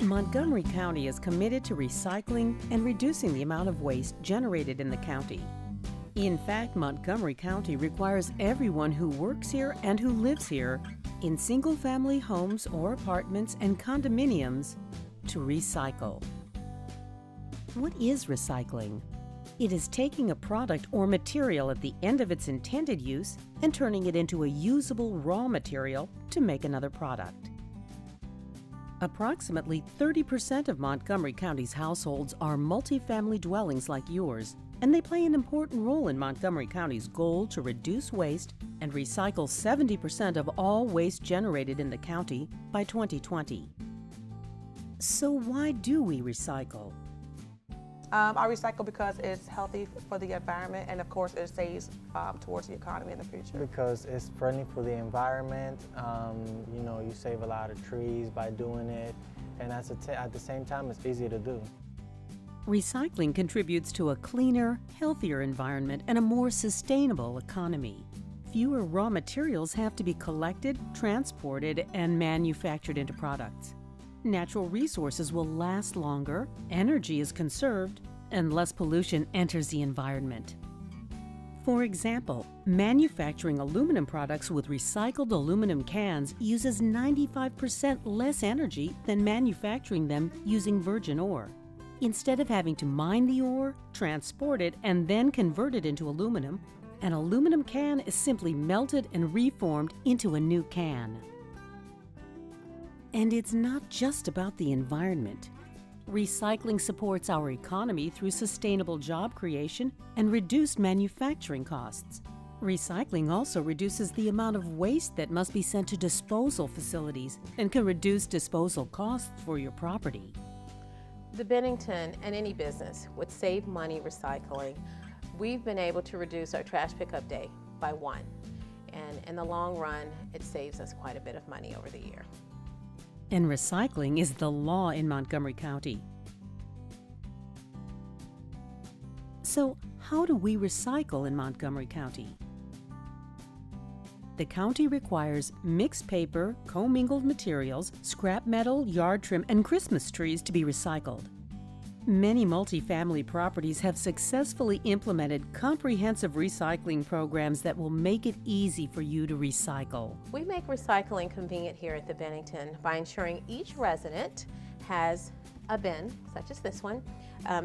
Montgomery County is committed to recycling and reducing the amount of waste generated in the county. In fact, Montgomery County requires everyone who works here and who lives here in single-family homes or apartments and condominiums to recycle. What is recycling? It is taking a product or material at the end of its intended use and turning it into a usable raw material to make another product. Approximately 30% of Montgomery County's households are multifamily dwellings like yours, and they play an important role in Montgomery County's goal to reduce waste and recycle 70% of all waste generated in the county by 2020. So why do we recycle? I recycle because it's healthy for the environment, and of course it saves towards the economy in the future. Because it's friendly for the environment. You save a lot of trees by doing it, and at the same time it's easy to do. Recycling contributes to a cleaner, healthier environment and a more sustainable economy. Fewer raw materials have to be collected, transported, and manufactured into products. Natural resources will last longer, energy is conserved, and less pollution enters the environment. For example, manufacturing aluminum products with recycled aluminum cans uses 95% less energy than manufacturing them using virgin ore. Instead of having to mine the ore, transport it, and then convert it into aluminum, an aluminum can is simply melted and reformed into a new can. And it's not just about the environment. Recycling supports our economy through sustainable job creation and reduced manufacturing costs. Recycling also reduces the amount of waste that must be sent to disposal facilities and can reduce disposal costs for your property. The Bennington and any business would save money recycling. We've been able to reduce our trash pickup day by 1. And in the long run, it saves us quite a bit of money over the year. And recycling is the law in Montgomery County. So, how do we recycle in Montgomery County? The county requires mixed paper, commingled materials, scrap metal, yard trim, and Christmas trees to be recycled. Many multifamily properties have successfully implemented comprehensive recycling programs that will make it easy for you to recycle. We make recycling convenient here at the Bennington by ensuring each resident has a bin, such as this one,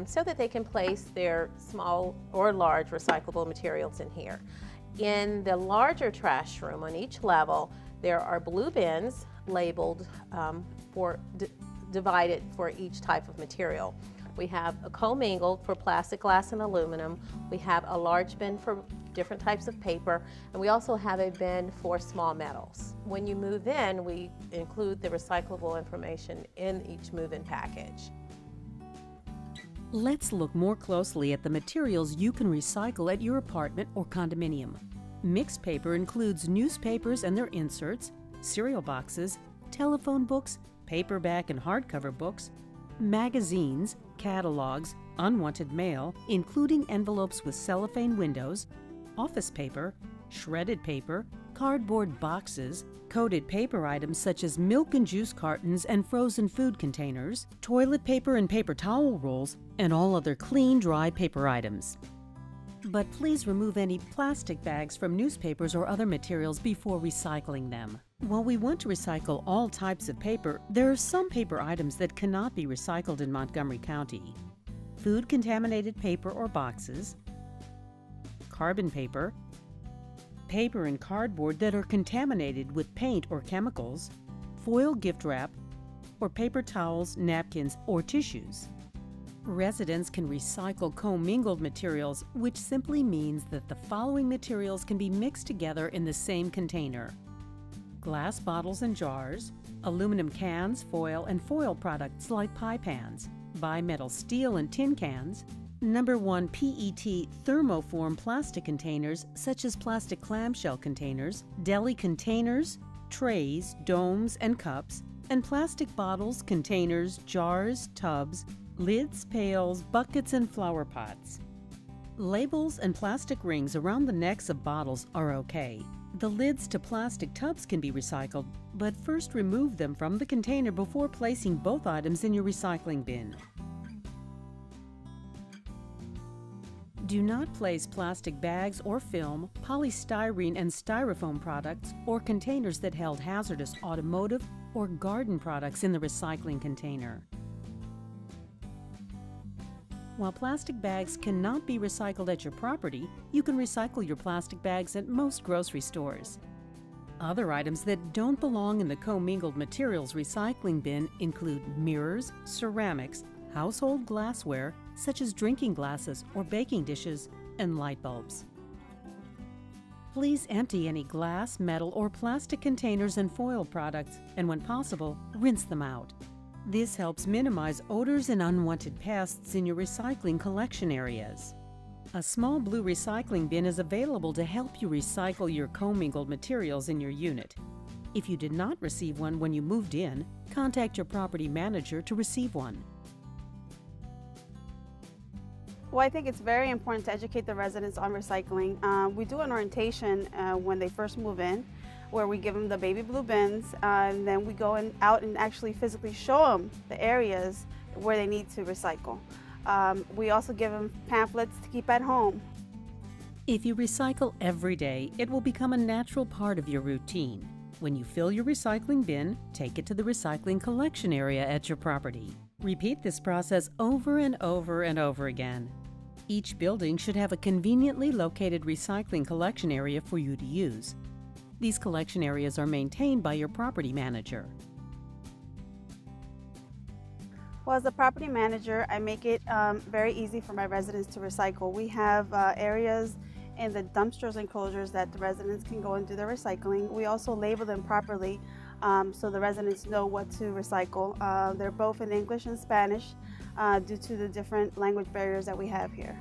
so that they can place their small or large recyclable materials in here. In the larger trash room on each level, there are blue bins labeled divided for each type of material. We have a commingled for plastic, glass, and aluminum. We have a large bin for different types of paper, and we also have a bin for small metals. When you move in, we include the recyclable information in each move-in package. Let's look more closely at the materials you can recycle at your apartment or condominium. Mixed paper includes newspapers and their inserts, cereal boxes, telephone books, paperback and hardcover books, magazines, catalogs, unwanted mail, including envelopes with cellophane windows, office paper, shredded paper, cardboard boxes, coated paper items such as milk and juice cartons and frozen food containers, toilet paper and paper towel rolls, and all other clean, dry paper items. But please remove any plastic bags from newspapers or other materials before recycling them. While we want to recycle all types of paper, there are some paper items that cannot be recycled in Montgomery County. Food-contaminated paper or boxes, carbon paper, paper and cardboard that are contaminated with paint or chemicals, foil gift wrap, or paper towels, napkins, or tissues. Residents can recycle commingled materials, which simply means that the following materials can be mixed together in the same container: glass bottles and jars, aluminum cans, foil, and foil products like pie pans, bimetal steel and tin cans, number 1 PET thermoform plastic containers such as plastic clamshell containers, deli containers, trays, domes, and cups, and plastic bottles, containers, jars, tubs, lids, pails, buckets, and flower pots. Labels and plastic rings around the necks of bottles are okay. The lids to plastic tubs can be recycled, but first remove them from the container before placing both items in your recycling bin. Do not place plastic bags or film, polystyrene and styrofoam products, or containers that held hazardous automotive or garden products in the recycling container. While plastic bags cannot be recycled at your property, you can recycle your plastic bags at most grocery stores. Other items that don't belong in the commingled materials recycling bin include mirrors, ceramics, household glassware, such as drinking glasses or baking dishes, and light bulbs. Please empty any glass, metal, or plastic containers and foil products, and when possible, rinse them out. This helps minimize odors and unwanted pests in your recycling collection areas. A small blue recycling bin is available to help you recycle your commingled materials in your unit. If you did not receive one when you moved in, contact your property manager to receive one. Well, I think it's very important to educate the residents on recycling. We do an orientation when they first move in, where we give them the baby blue bins, and then we go out and actually physically show them the areas where they need to recycle. We also give them pamphlets to keep at home. If you recycle every day, it will become a natural part of your routine. When you fill your recycling bin, take it to the recycling collection area at your property. Repeat this process over and over and over again. Each building should have a conveniently located recycling collection area for you to use. These collection areas are maintained by your property manager. Well, as a property manager, I make it very easy for my residents to recycle. We have areas in the dumpsters and enclosures that the residents can go and do their recycling. We also label them properly so the residents know what to recycle. They're both in English and Spanish due to the different language barriers that we have here.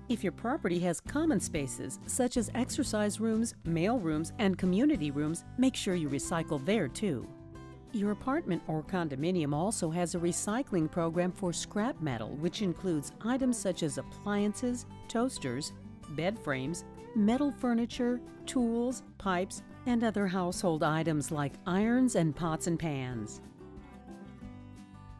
If your property has common spaces, such as exercise rooms, mail rooms, and community rooms, make sure you recycle there too. Your apartment or condominium also has a recycling program for scrap metal, which includes items such as appliances, toasters, bed frames, metal furniture, tools, pipes, and other household items like irons and pots and pans.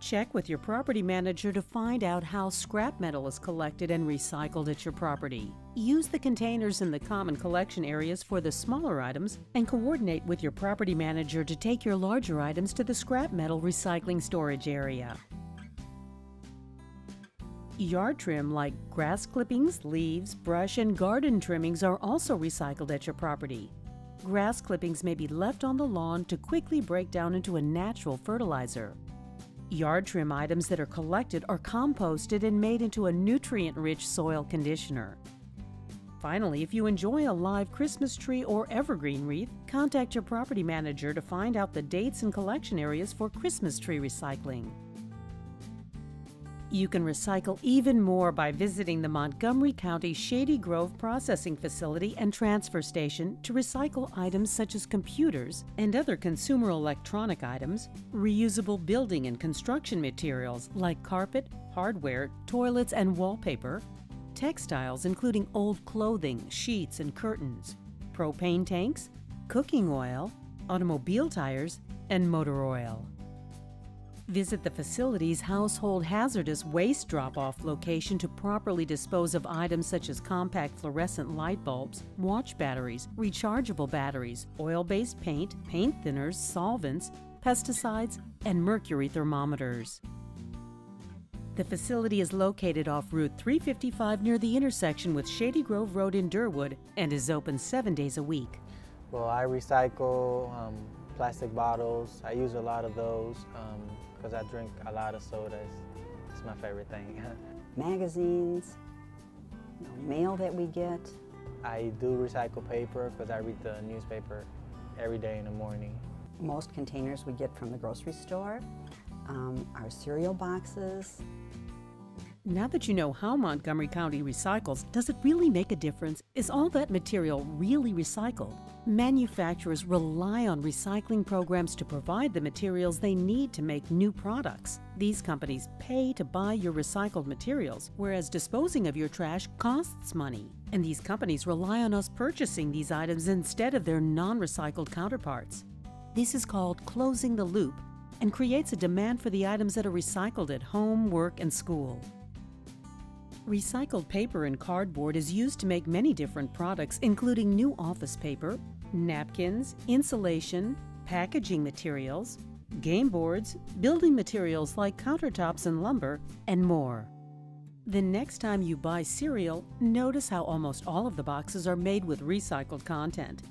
Check with your property manager to find out how scrap metal is collected and recycled at your property. Use the containers in the common collection areas for the smaller items and coordinate with your property manager to take your larger items to the scrap metal recycling storage area. Yard trim like grass clippings, leaves, brush, and garden trimmings are also recycled at your property. Grass clippings may be left on the lawn to quickly break down into a natural fertilizer. Yard trim items that are collected are composted and made into a nutrient-rich soil conditioner. Finally, if you enjoy a live Christmas tree or evergreen wreath, contact your property manager to find out the dates and collection areas for Christmas tree recycling. You can recycle even more by visiting the Montgomery County Shady Grove Processing Facility and Transfer Station to recycle items such as computers and other consumer electronic items, reusable building and construction materials like carpet, hardware, toilets, and wallpaper, textiles including old clothing, sheets, and curtains, propane tanks, cooking oil, automobile tires, and motor oil. Visit the facility's household hazardous waste drop-off location to properly dispose of items such as compact fluorescent light bulbs, watch batteries, rechargeable batteries, oil-based paint, paint thinners, solvents, pesticides, and mercury thermometers. The facility is located off Route 355 near the intersection with Shady Grove Road in Durwood and is open 7 days a week. Well, I recycle plastic bottles. I use a lot of those because I drink a lot of sodas. It's my favorite thing. Magazines, mail that we get. I do recycle paper because I read the newspaper every day in the morning. Most containers we get from the grocery store, our cereal boxes. Now that you know how Montgomery County recycles, does it really make a difference? Is all that material really recycled? Manufacturers rely on recycling programs to provide the materials they need to make new products. These companies pay to buy your recycled materials, whereas disposing of your trash costs money. And these companies rely on us purchasing these items instead of their non-recycled counterparts. This is called closing the loop and creates a demand for the items that are recycled at home, work, and school. Recycled paper and cardboard is used to make many different products, including new office paper, napkins, insulation, packaging materials, game boards, building materials like countertops and lumber, and more. The next time you buy cereal, notice how almost all of the boxes are made with recycled content.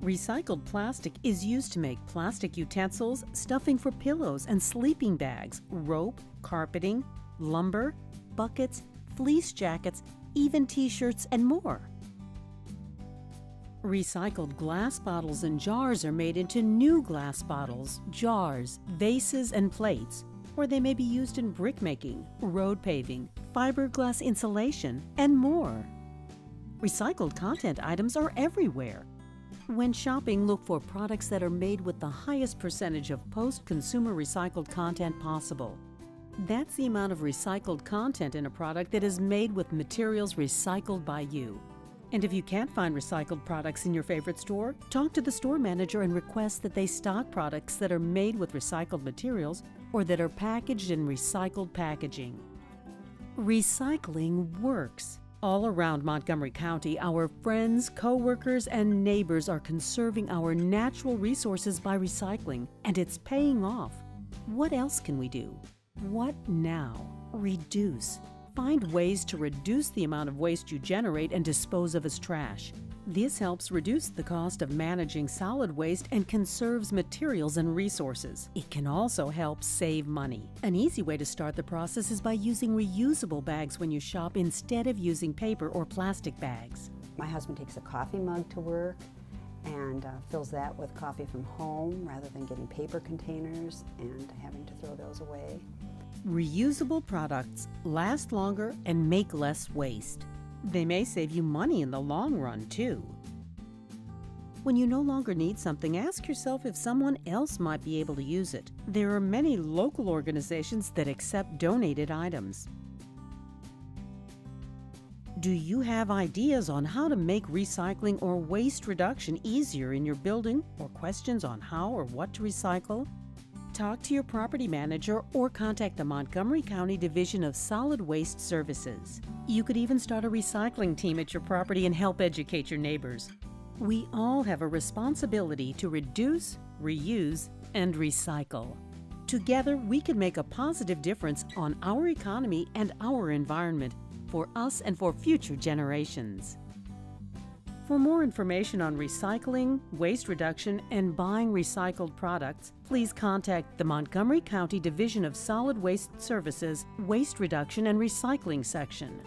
Recycled plastic is used to make plastic utensils, stuffing for pillows and sleeping bags, rope, carpeting, lumber, buckets, fleece jackets, even t-shirts, and more. Recycled glass bottles and jars are made into new glass bottles, jars, vases, and plates, or they may be used in brick making, road paving, fiberglass insulation, and more. Recycled content items are everywhere. When shopping, look for products that are made with the highest percentage of post-consumer recycled content possible. That's the amount of recycled content in a product that is made with materials recycled by you. And if you can't find recycled products in your favorite store, talk to the store manager and request that they stock products that are made with recycled materials or that are packaged in recycled packaging. Recycling works. All around Montgomery County, our friends, co-workers, and neighbors are conserving our natural resources by recycling, and it's paying off. What else can we do? What now? Reduce. Find ways to reduce the amount of waste you generate and dispose of as trash. This helps reduce the cost of managing solid waste and conserves materials and resources. It can also help save money. An easy way to start the process is by using reusable bags when you shop instead of using paper or plastic bags. My husband takes a coffee mug to work and fills that with coffee from home rather than getting paper containers and having to throw those away. Reusable products last longer and make less waste. They may save you money in the long run, too. When you no longer need something, ask yourself if someone else might be able to use it. There are many local organizations that accept donated items. Do you have ideas on how to make recycling or waste reduction easier in your building, or questions on how or what to recycle? Talk to your property manager or contact the Montgomery County Division of Solid Waste Services. You could even start a recycling team at your property and help educate your neighbors. We all have a responsibility to reduce, reuse, and recycle. Together, we can make a positive difference on our economy and our environment for us and for future generations. For more information on recycling, waste reduction, and buying recycled products, please contact the Montgomery County Division of Solid Waste Services Waste Reduction and Recycling section.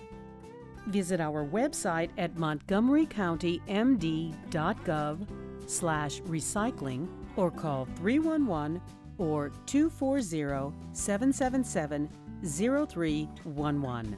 Visit our website at montgomerycountymd.gov/recycling or call 311 or 240-777-0311.